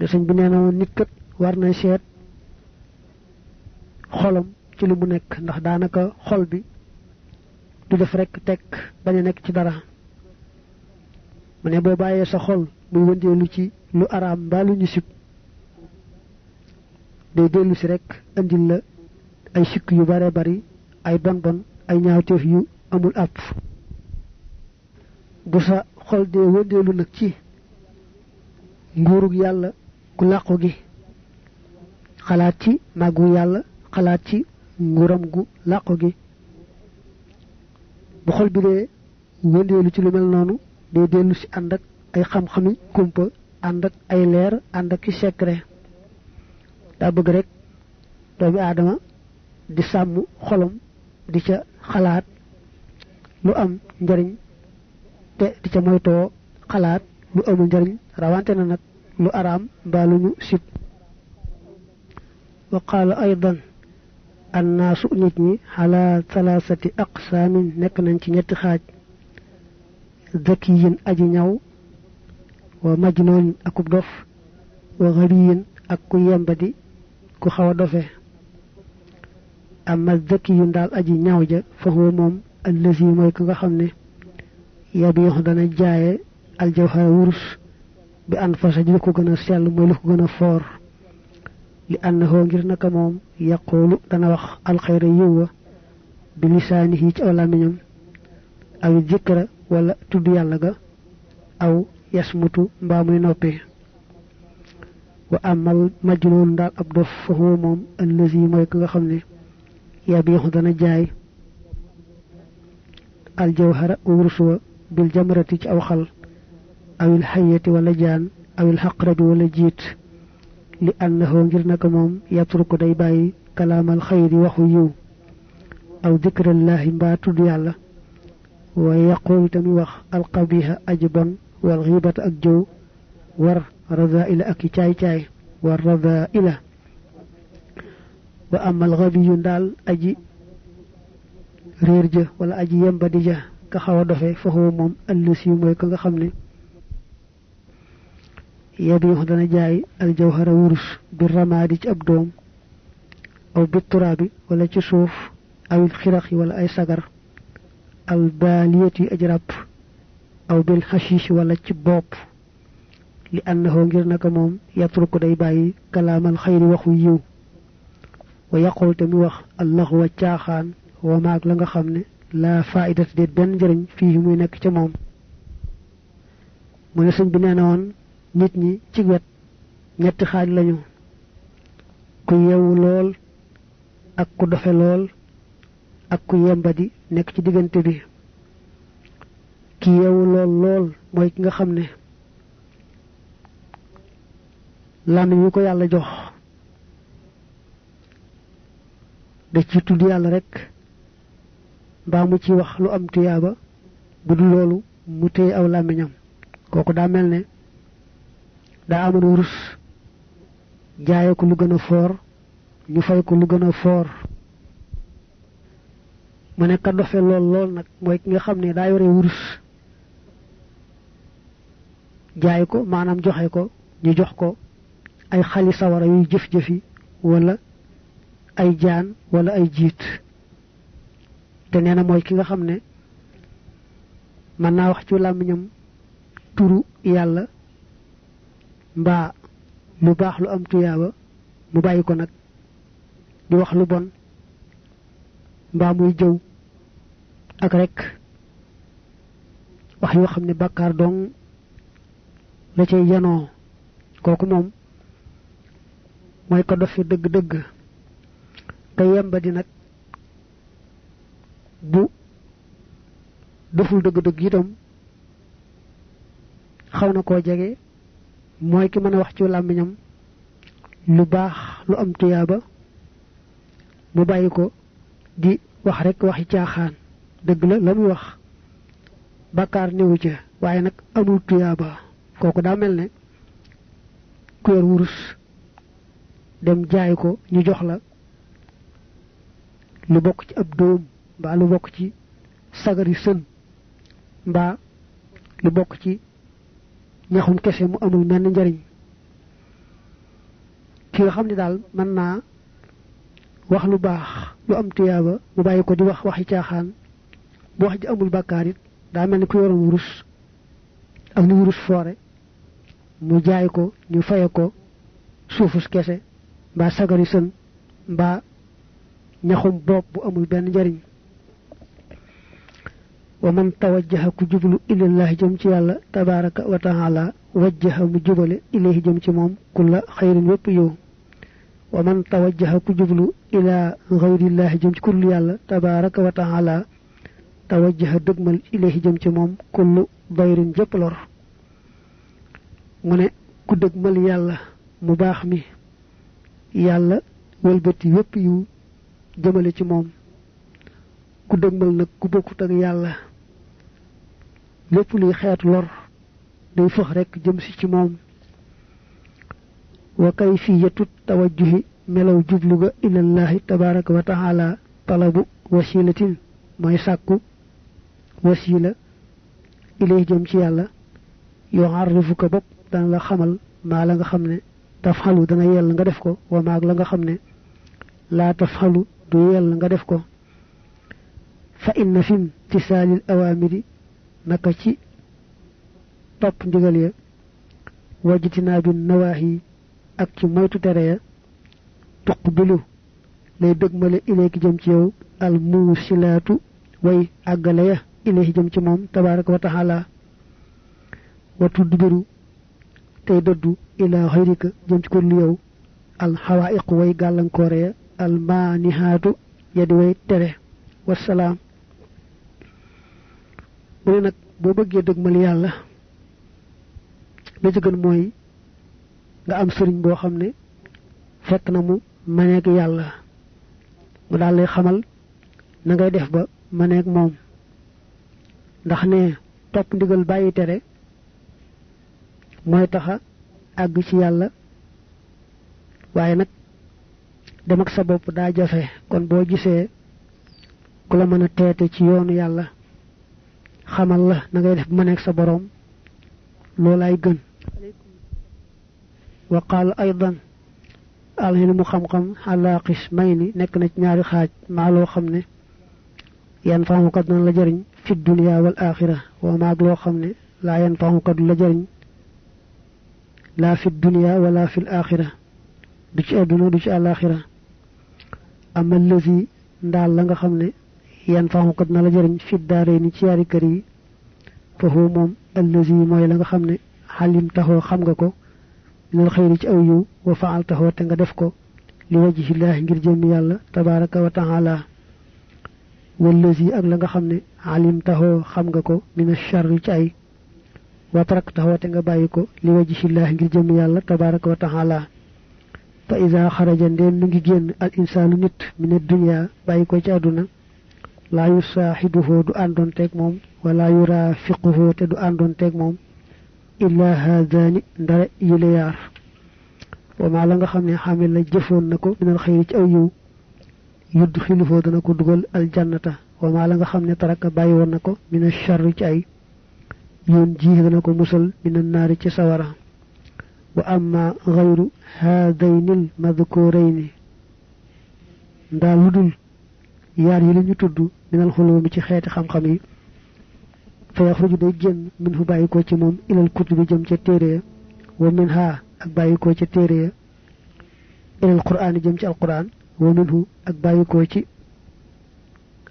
le señ bi neena won nit kat war na seet xolam ci lu mu nekk ndax daanaka xol bi du def rek tek baña nekk ci dara mané bo bayé sa xol muy wëndeelu ci lu aram ba lu ñu sip day delu ci rek andil la ay sikk yu bare bari ay bon ay ñaawteef yu amul app bu sa xol de wëndeelu nak ci nguurug yalla ku laqku gi xalaat ci magu yalla xalaat ci nguuram gu laqku gi bu xol bi de wëndeelu ci lu mel nonu day delu ci and ak ay xam-xami kumpa and ak ay leer and ak secret da bëgg rek doomi adama di sàmm xolam di ca xalaat lu am njariñ te di ca moytoo xalaat lu amul njariñ rawante na nag lu araam mbaa lu ñu sib wa qaala aydan annaasu nit ñi ala thalathati aqsaamin nekk nañ ci ñetti xaaj zakiyin aji ñaw wa majnun akub dof wa ghariyin ak ku yembadi ku xawa dofe amma zakiyun dal aji ñaaw ja fa huwa mom allazi moy ko nga xamne yabihu dana jaaye al jawhar wurus bi an fasa ji ko gëna sel moy lu ko gëna for li annahu ngir naka mom yaqulu dana wax al khayra yuwa bi lisanihi ci awlamiñam aw zikra wala tuddu yalla ga aw yasmutu mba muy noppé wa amal majnun dal abdu fa huwa mom allazi moy ko nga xamne yabihu dana jaay al jawhara ursuwa bil jamrati ci aw xal aw al hayyati wala jaan aw al haqrabi wala jiit li annahu ngir naka mom yatruku day bayyi kalamal khayri waxu yiw aw dhikrallahi mba tuddu yalla wa yaqulu tammi wax al qabiha ajban wal ghibata ak jow war radha'ila ak caay war radha'ila wa amal ghabiyun dal aji reerja wala aji yembadi ja ka xawa dofe fa ho mom allusi moy ka nga xamne yabi dana jaay al jawhara wurus bi ramadi ci ab doom aw bi turabi wala ci suuf aw al khiraqi wala ay sagar al baliyati ajrab aw bil hashish wala ci bop li annahu ngir naka mom yatruku day bayyi kalamal khayri waxu yiw wa yaqul tammi wax allah wa tiaxan wa maak la nga xamne la fa'idat de ben jeriñ fi muy nek ci mom mu ne señ bi neena won nit ñi ci wet ñetti xaaj lañu ku yewu lool ak ku dofe lool ak ku yembadi nek ci digënté bi ki yewu lool moy ki nga xamne lam yu ko yalla jox da ci tuddu yalla rek ba mu ci wax lu am tiyaba budul lolu mu tey aw lamiñam koku da melne da amul wurus jaay ko lu gëna for ñu fay ko lu gëna for mu nek ka dofé lool nak moy ki nga xamné da yoré wurus jaay ko manam joxé ko ñu jox ko ay xali sawara yu jëf-jëfi wala ay jaan wala ay jiit te neena moy ki nga xamne man na wax ci lamiñam turu yalla mba lu bax lu am tuyaaba mu bayiko nak di wax lu bon mba muy jëw ak rek wax yo xamne bakkar dong la cey yano koku mom moy ko dofi deug deug te yembadi nak bu deful deug deug itam xawna ko jégué moy ki mëna wax ci lamiñam lu bax lu am tiyaba mu bayiko di wax rek waxi tiaxaan deug la lamuy wax bakkar newu ci waye nak amul tiyaba koku da melne ku yor wurus dem jaay ko ñu jox la lu bok ci ab doom ba lu bok ci sagari seun ba lu bok ci ñaxum kesse mu amul menn njariñ ki nga xamni dal man na wax lu baax lu am tiyaba mu bayiko di wax waxi caaxaan bu wax ji amul bàkkaar it daa mel ni ku yoroon wurus ak ni wurus foore mu jaay ko ñu faye ko suufus kese mbaa sagari sën mbaa ñaxum bopp bu amul benn njariñ wa man tawajjaha ku jublu ilallahi jëm ci yàlla tabaraka wa taala wajjaha mu jubale ilayhi jëm ci moom kulla xayrin wépp yow wa man tawajjaha ku jublu ila ghayrillahi jëm ci kullu yàlla tabaraka wa taala tawajjaha dëgmal ilayhi jëm ci moom kullu dayrin jëpp lor mu ne ku dëgmal yàlla mu baax mi yàlla wëlbati wépp yu jëmale ci moom ku dëgmal nag ku bokkut ak yàlla lépp luy xeetu lor day fëx rek jëm si ci moom wa kayfiyatu tawajjuhi melaw jublu ga ilallahi tabaraka wa taala talabu wasilatin mooy sàkku wasila ilay jëm ci yàlla yoo arrifu ko bopp dana la xamal maa la nga xam ne tafxalu dana yell nga def ko wa maag la nga xam ne laa tafxalu du yell nga def ko fa inna fi imtisaalil awaamiri naka ci topp ndigal ya wajtinaa bi nawaahi ak ci moytu tere ya tuqbilu lay dëgmale ilayki jëm ci yow al muusilaatu way àggale ya ilayhi jëm ci moom tabaraka wa taala wa tudbiru tey dëddu ila xayrika jëm ci ko lu yow al xawaa'iq way gàllankoore ya al maanihaatu ya di way tere wasalaam mu ne nag boo bëggee dëgmal yàlla la ci gën mooy nga am sëriñ boo xam ne fekk na mu maneeg yàlla mu daal lay xamal na ngay def ba maneeg moom ndax ne topp ndigal bàyyi tere mooy taxa àgg ci yàlla waaye nag dem ak sa bopp daa jafe kon boo gisee ku la mën a teete ci yoonu yàlla xamal la na ngay def ba maneeg sa boroom loolaay gën wa qaala aydan alxilmu xam-xam ala qismayni nekk na ci ñaari xaaj maa loo xam ne yan faamukat dana la jëriñ fi dunya wal axira wa maag loo xam ne laa yan faamukat du la jëriñ laa fi dunya wala fi axira du ci àdduna du ci àlaxira ama lësi ndaal la nga xam ne yan faamukat dana la jëriñ fi daarayni ci yaari kër yi foofu moom allësi mooy la nga xam ne xalim taxoo xam nga ko minal xayri ci aw yiw wa faal taxoo te nga def ko li wajhillaahi ngir jëm yàlla tabaraka wa taala wallazi ak la nga xam ne alim taxoo xam nga ko mina charri ci ay wa tarak taxoo te nga bàyyi ko li wajhillaahi ngir jëm yàlla tabaraka wa taala fa iza xaraja ndeen mu ngi génn al insaanu nit min ad-dunya bàyyi ko ci àdduna laa yusaaxibuhu du àndoon teeg moom wala yuraafiquhu te du àndoon teeg moom illa haadaani ndara yile yaar wa maa la nga xam ne xamil la jëfoon na ko minal xayri ci aw yiw yudxiluhu dana ko dugal aljannata wa maa la nga xam ne taraka bàyyi woon na ko mina charri ci ay yoon jiix dana ko musal mina naari ci sawara wa amma xayru haadaynil madkurayni ndaa lu dul yaar yi la ñu tudd minal xulumi ci xeeti xam-xam yi fa yaxruju day génn min hu bàyyi ko ci moom ilal kutubi jëm ca téere ya wa min ha ak bàyyi ko ca téere ya ilal quraan jëm ci alquran wa min hu ak bàyyi ko ci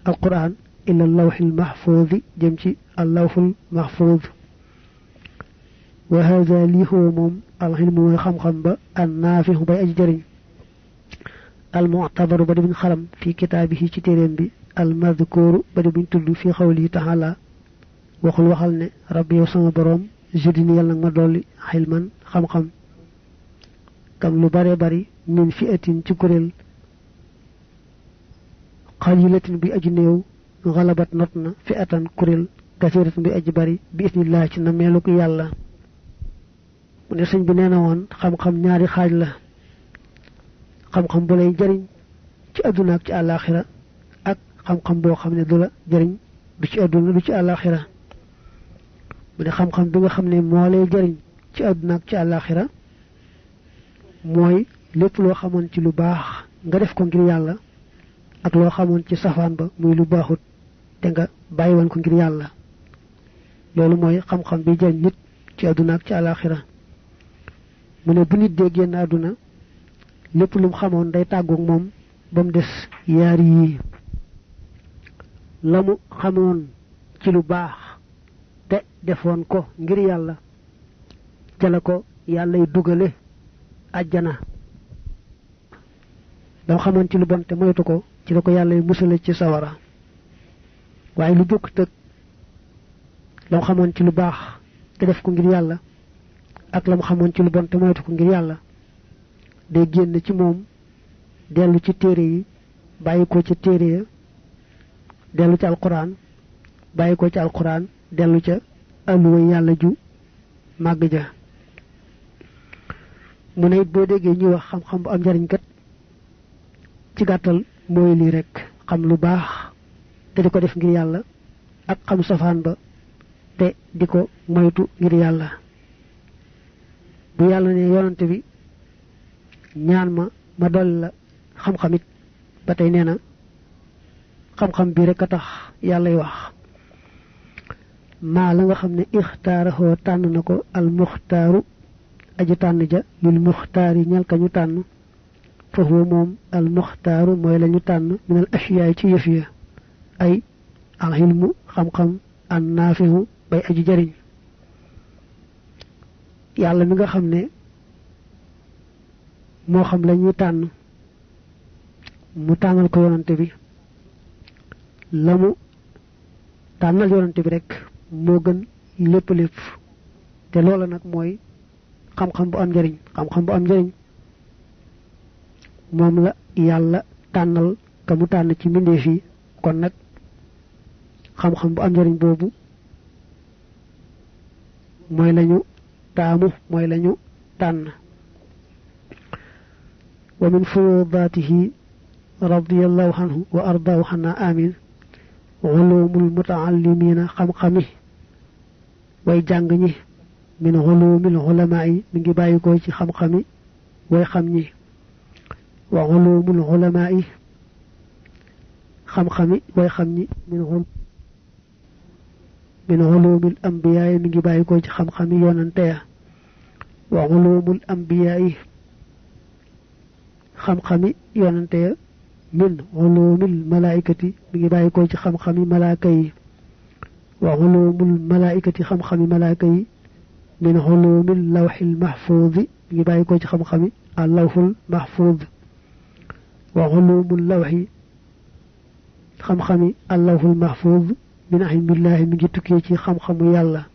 alquran ilal lawxil mahfuudi jëm ci allawxul mahfuud wa hada lii huwa moom alxilmu mooy xam-xam ba an naafihu bay aji jëriñ almuctabaru ba di buñ xalam fi kitaabihi ci téeréem bi almadkuuru ba di buñ tudd fi xawlihi taala waxul waxal ne rabbi yow sama boroom judini yàlla nag ma dolli xilman xam-xam kam lu bare bari min fi atin ci kuréel xalilatin bi aju néew xalabat not na fi atan kuréel kasiratin bi aju bari bi isnillah ci na meelu ko yàlla mu ne sëñ bi nee na woon xam-xam ñaari xaaj la xam-xam bu lay jëriñ ci àdduna ak ci àllaaxira ak xam-xam boo xam ne du la jëriñ du ci àdduna du ci àllaaxira mu ne xam-xam bi nga xam ne moo lay jëriñ ci àdduna ak ci àllaaxira mooy lépp loo xamoon ci lu baax nga def ko ngir yàlla ak loo xamoon ci safaan ba muy lu baaxut te nga bàyyi woon ko ngir yàlla loolu mooy xam-xam bi jëriñ nit ci àdduna ak ci àlaaxira mu ne bu nit dee génn àdduna lépp lu mu xamoon day tàggoog moom ba mu des yaari yii la mu xamoon ci lu baax te defoon ko ngir yàlla ca la ko yàllay dugale àjjana la mu xamoon ci lu bon te moytu ko ci la ko yàllay musale ci sawara waaye lu bokk tëg la mu xamoon ci lu baax te def ko ngir yàlla ak la mu xamoon ci lu bon te moytu ko ngir yàlla day génn ci moom dellu ci téere yi bàyyi ko ci téere ya dellu ci alquran bàyyi ko ci alquran dellu ca alluwa yàlla ju màgg ja mu ne it boo déggee ñuy wax xam-xam bu am njariñ kat ci gàttal mooy lii rek xam lu baax te di ko def ngir yàlla ak xam safaan ba te di ko moytu ngir yàlla bu yàlla ne yonante bi ñaan ma dolli la xam-xamit ba tey nee na xam-xam bi rek a tax yàllay wax maa la nga xam ne ixtaarahoo tànn na ko al muxtaaru aji tànn ja lil muxtaar yi ñel ka ñu tànn fa huwa moom al muxtaaru mooy la ñu tànn minal asiyaay ci yëf ya ay al ilmu xam-xam an naafihu bay aji jariñ yàlla mi nga xam ne moo xam la ñuy tànn mu tànnal ko yonante bi la mu tànnal yonante bi rek moo gën lépp lépp te loola nag mooy xam-xam bu am njariñ xam-xam bu am njariñ moom la yàlla tànnal ka mu tànn ci mbindeef yi kon nag xam-xam bu am njariñ boobu mooy lañu taamu mooy lañu tànn wa min fuyudaatihi radiyallahu anhu wa ardaahu xanaa amin ulumul mutaallimina xam-xami way jàng ñi min ulumil ulamaa yi mi ngi bàyyi ko ci xam-xami way xam ñi wa ulumul ulamaa yi xam-xami way xam ñi min ulumil ambiyaa yi mi ngi bàyyi ko ci xam-xami yonante ya wa ulumul ambiyaa yi xam-xami yonante ya min ulumil malaikati mi ngi bàyyi ko ci xam-xami malaaka yi wa ulumul malaikati xam-xami malaaka yi min ulumil lawxil mahfuuz mi ngi bàyyi ko ci xam-xami al lawxul mahfuuz wa ulumul lawxi xam-xami al lawxul mahfuuz min ilmillahi mi ngi tukkee ci xam-xamu yàlla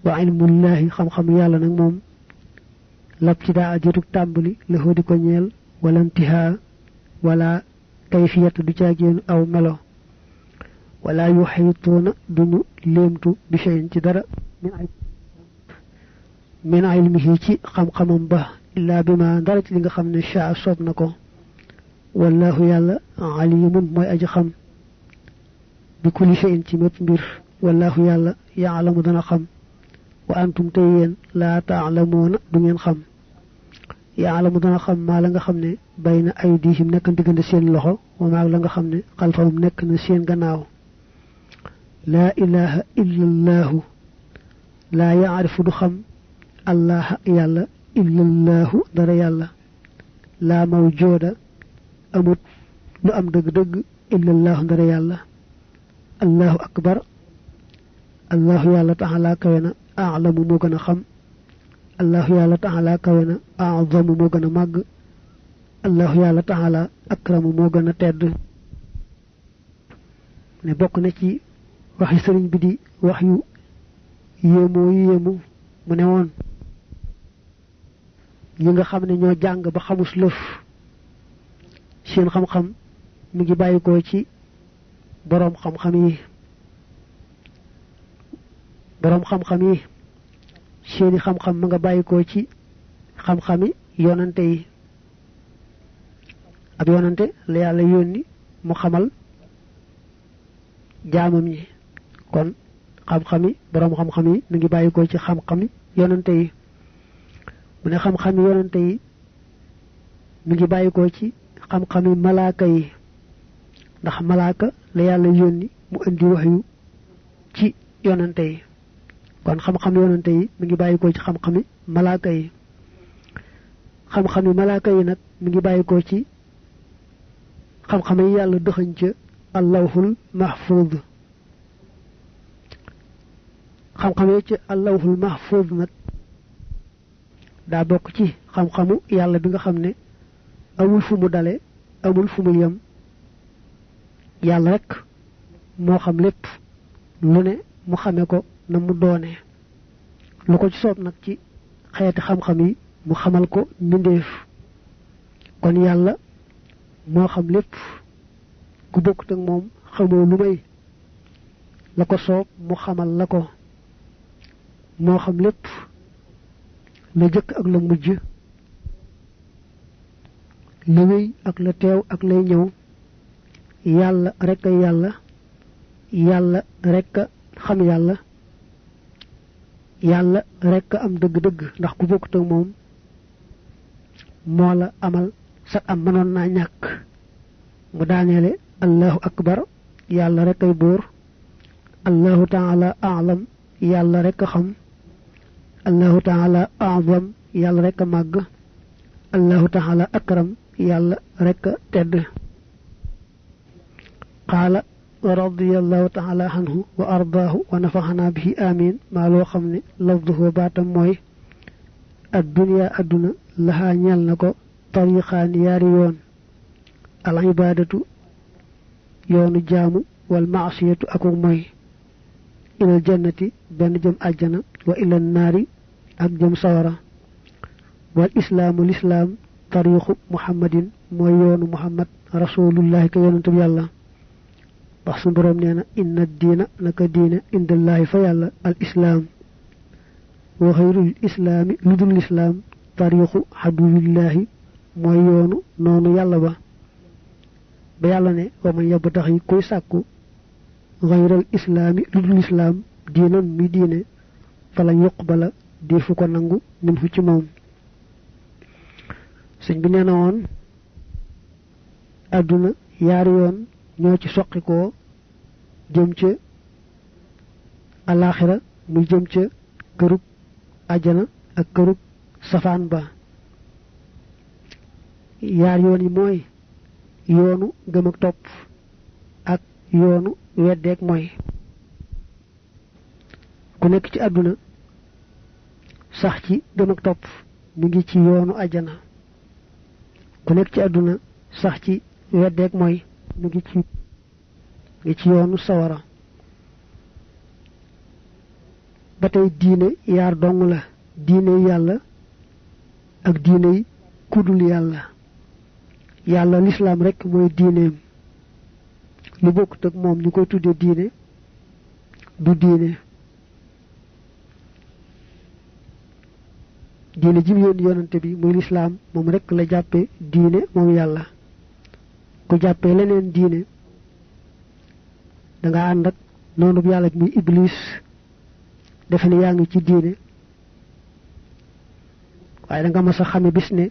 wa ilmullahi xam-xamu yàlla nag moom labtidaa ajitug tàmbali la di ko ñeel wala intihaa wala kayfiyatu du caagéenu aw melo wala yuxiituuna duñu léemtu bi shay'in ci dara min ilmihi ci xam-xamam ba illaa bi ma dara ci li nga xam ne shaa soob na ko wallahu yàlla alimun mooy aji xam bi kulli shay'in ci mépp mbir wallahu yàlla yaalamu dana xam wa antum tey yéen laa taalamuuna du ngeen xam yaalamu dana xam maa la nga xam ne bayna aydihim nekk diggante seen loxo wa maa la nga xam ne xalfahum nekk na seen gannaaw laa ilaha illa allaahu laa yaarifu du xam allaha yàlla illa allaahu dara yàlla laa mawjooda amut lu am dëgg-dëgg illa allaahu dara yàlla allahu akbar allahu yàlla taala kawe na aalamu moo gën a xam allahu yàlla taala kawe na azamu moo gën a màgg allahu yàlla taala akramu moo gën a tedd ne bokk na ci waxi sëriñ bi di wax yu yéemoo yu yéemu mu ne woon ñi nga xam ne ñoo jàng ba xamus lëf seen xam-xam mi ngi bàyyikoo ci boroom xam-xam yi boroom xam-xam yi seeni xam-xam ma nga bàyyikoo ci xam-xami yonante yi ab yonante la yàlla yónni mu xamal jaamam ñi kon xam-xami boroom xam-xam yi mi ngi bàyyikoo ci xam-xami yonante yi mu ne xam-xami yonante yi mi ngi bàyyikoo ci xam-xami malaaka yi ndax malaaka la yàlla yónni mu indi waxyu ci yonante yi kon xam-xam yonante yi mi ngi bàyyikoo ci xam-xami malaaka yi xam-xami malaaka yi nag mi ngi bàyyikoo ci xam-xam yi yàlla dëxëñ ca allahul mahfuz xam-xam yi ci allahul mahfuz nag daa bokk ci xam-xamu yàlla bi nga xam ne amul fu mu dale amul fu mu yem yàlla rek moo xam lépp lu ne mu xame ko na mu doone lu ko ci soob nag ci xeeti xam-xam yi mu xamal ko mbindeef kon yàlla moo xam lépp ku bokkut ak moom xamoo lu may la ko soob mu xamal la ko moo xam lépp la jëkk ak la mujj la wéy ak la teew ak lay ñëw yàlla rek a yàlla yàlla rek a xam yàlla yàlla rek a am dëgg-dëgg ndax ku bokkut ak moom moo la amal sa am mënoon naa ñàkk mu daaneele allahu akbar yàlla rek ay buur allahu taala aalam yàlla rek a xam allahu taala aazam yàlla rek a màgg allahu taala akram yàlla rek a tedd qaala radiyallahu taala anhu wa ardaahu wa nafaxanaa bihi amin maa loo xam ne lafduhu baatam mooy adduniya adduna laxaa ñeel na ko tariqaani yaari yoon al ibaadatu yoonu jaamu wal maasiyatu ak mooy ilal jannati benn jëm àjjana wa ilal naari ak jëm sawara wal islaamu lislaam tariqu muhammadin mooy yoonu muhammad rasulullahi ka yonentu yàlla wax su boroom nee na inna diina naka diine indallaahi fa yàlla al islaam wa xayrul islaami lu dul lislaam tariqu xaduwillaahi mooy yoonu noonu yàlla ba yàlla ne wa man yabtaxi kuy sàkku xayral islaami lu dul islaam diinan mi diine fala yuqbala deefu ko nangu min fu ci moom sëñ bi nee na woon àdduna yaari yoon ñoo ci soqikoo jëm ca alaxira muy jëm ca kërug àjjana ak kërug safaan ba yaar yoon yi mooy yoonu gëm ak topp ak yoonu weddeek mooy ku nekk ci àdduna sax ci gëm ak topp mi ngi ci yoonu àjjana ku nekk ci àdduna sax ci weddeek mooy mi ngi ci yoonu sawara ba tey diine yaar dong la diine yàlla ak diine yi kudul yàlla yàlla lislaam rek mooy diineem lu bokkut ak moom ñu koy tuddee diine du diine diine jim yoon yonante bi muy lislaam moom rek la jàppe diine moom yàlla ku jàppee leneen diine da nga ànd ak noonu bu yàlla muy iblis defe ne yaa ngi ci diine waaye da nga mas a xame bis ne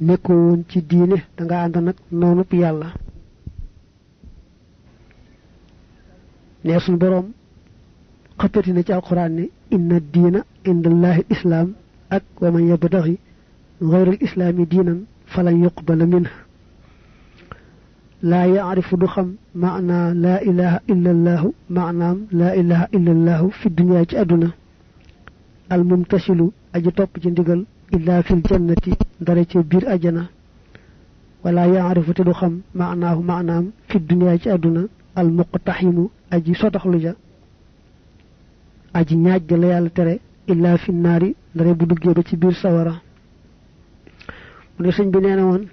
nekkoo woon ci diine da nga ànd nag noonu bu yàlla ne suñ boroom xëppati na ci alquran ne inna diina indallahi islaam ak wa man yabtaxi gayral islaami diinan falan yuqbala minhu laa yaarifu du xam maanaa laa ilaha illa allaahu maanaam laa ilaha illa allaahu fi dunya ci àdduna al mumtasilu aji topp ci ndigal illaa fil jannati dara ci biir ajjana wala yaarifu te du xam maanaahu maanaam fi dunya ci àdduna al muqtaximu aji sotaxlu ja aji ñaaj ga la yàlla tere illaa fi naari dara bu duggee ba ci biir sawara mu ne sëñ bi nee na woon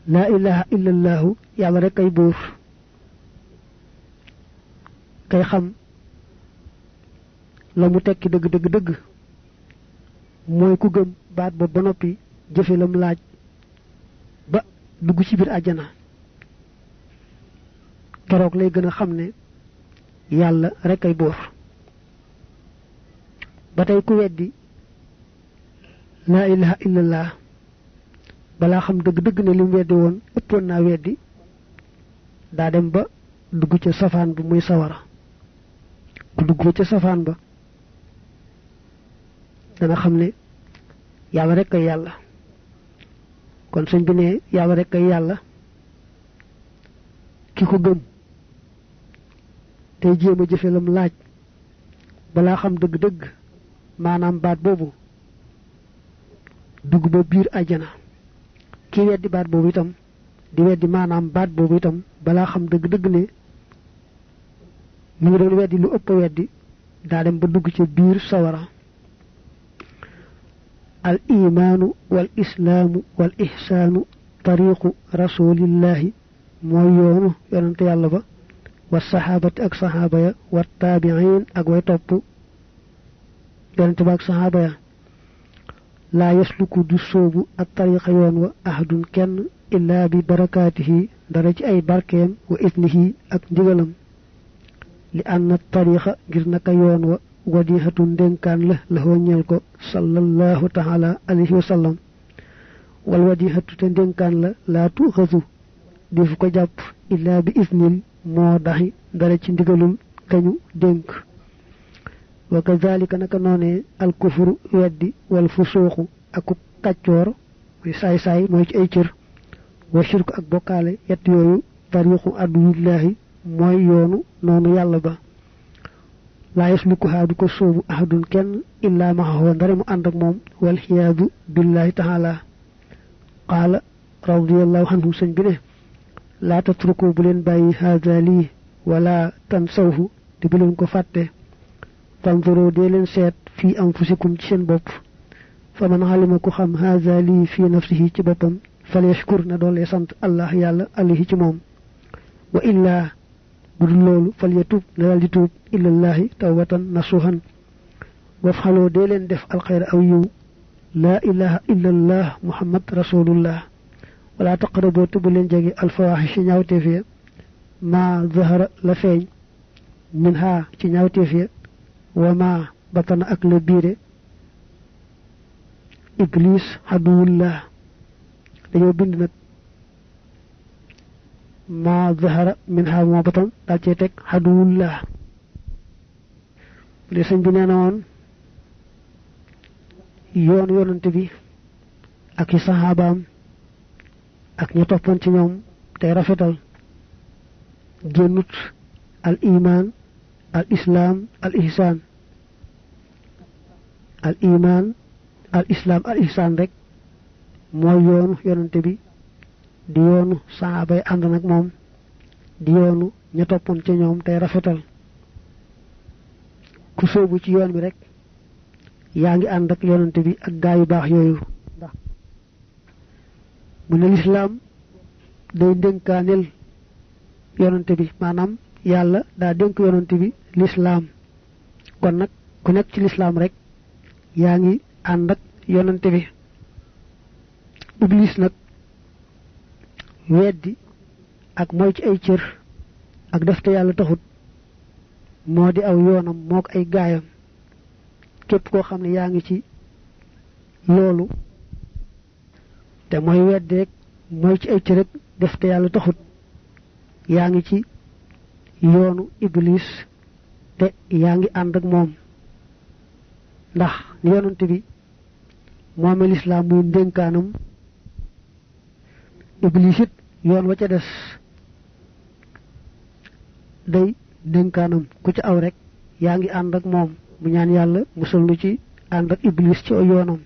laa ilaha illa allaahu yàlla rek ay buur kay xam la mu tekki dëgg dëgg dëgg mooy ku gëm baat ba ba noppi jëfe lam laaj ba dugg ci biir àjjana keroog lay gën a xam ne yàlla rek ay buur ba tey ku weddi laa ilaha illa allah balaa xam dëgg-dëgg ne lim weddi woon ëppoon naa weddi daa dem ba dugg ca safaan ba muy sawara bu dugg ca safaan ba dana xam ne yàlla rek ay yàlla kon sëñ bi ne yàlla rek ay yàlla ki ko gëm tey jéem a jëfe lam laaj balaa xam dëgg-dëgg maanaam baat boobu dugg ba biir àjjana ki weddi baat boobu itam di weddi maanaam baat boobu itam balaa xam dëgg-dëgg ne mu ngi doon weddi lu ëpp weddi daa dem ba dugg ci biir sawara al imaanu wal islaamu wal ihsaanu tariqu rasulillahi mooy yoonu yonante yàlla ba wa saxaabati ak saxaaba ya wa taabiin ak way topp yonante ba ak saxaaba ya laa yasluku du sóobu ak tariqa yoon wa ahadun kenn illaa bi barakaatihi dara ci ay barkeem wa idnihi ak ndigalam li anna tariqa ngir naka yoon wa wadihatun ndénkaan la ñeel ko sallallahu taala alayhi wa sallam wal wadihatu te ndénkaan la laa tuxasu di fu ko jàpp illaa bi isnil moo daxi dara ci ndigalul kañu dénk wa kazalika naka noonee alkufru weddi wal fusuuxu aku kàccoor muy saay-saay mooy ci ay cër wa shirku ak bokkaale yett yooyu tariqu aduwillaahi mooy yoonu noonu yàlla ba laa yaslukuhaa du ko sóobu ahadun kenn illaa maxahu ndare mu ànd ak moom wal xiyaadu billahi taala qaala radiyallahu anhu sëñ bi ne laa tatruku bu leen bàyyi haada lii wala tansawhu te bu leen ko fàtte fanzuru dee leen seet fii anfusikum ci seen bopp fa man xalima ku xam haada lii fii nafsihi ci boppam falyashkur na doole sant allah yàlla alayhi ci moom wa illaa bu dul loolu fal yatub na daal di tuub ilallahi tawbatan nasuhan wafxaloo dee leen def alxayra aw yiw laa ilaha illallah muhammad rasulullah wala taqraboo te bu leen jege alfawaaxi ñaawteef ya maa zahara la feeñ min haa ci ñaawteef ya wa maa batana ak la biire iblis xaduwullah dañoo bind nag maa zahara min haa moo batan daal cee teg xaduwullah li sëñ bi nee na woon yoon yonante bi ak i saxaabaam ak ña toppoon ci ñoom tey rafetal génnut al iman al islaam al ihsaan al iman al islaam al ihsaan rek mooy yoonu yonante bi di yoonu saxaaba yi ànd nag moom di yoonu ña toppoon ci ñoom tey rafetal ku sóobu ci yoon bi rek yaa ngi ànd ak yonante bi ak gaa yu baax yooyu ndax mu ne lislaam day dénkaaneel yonante bi maanaam yàlla daa dénk yonante bi lislaam kon nag ku nekk ci lislaam rek yaa ngi ànd ak yonante bi iblis nag weddi ak mooy ci ay cër ak def te yàlla taxut moo di aw yoonam moo ko ay gaayam képp koo xam ne yaa ngi ci loolu te mooy weddi rek mooy ci ay cër rek def te yàlla taxut yaa ngi ci yoonu iblis te yaa ngi ànd ak moom ndax ni yonante bi moomee lislaam muy ndénkaanam iblis it yoon wa ca des day dénkaanam ku ci aw rek yaa ngi ànd ak moom mu ñaan yàlla musal nu ci ànd ak iblis ci yoonam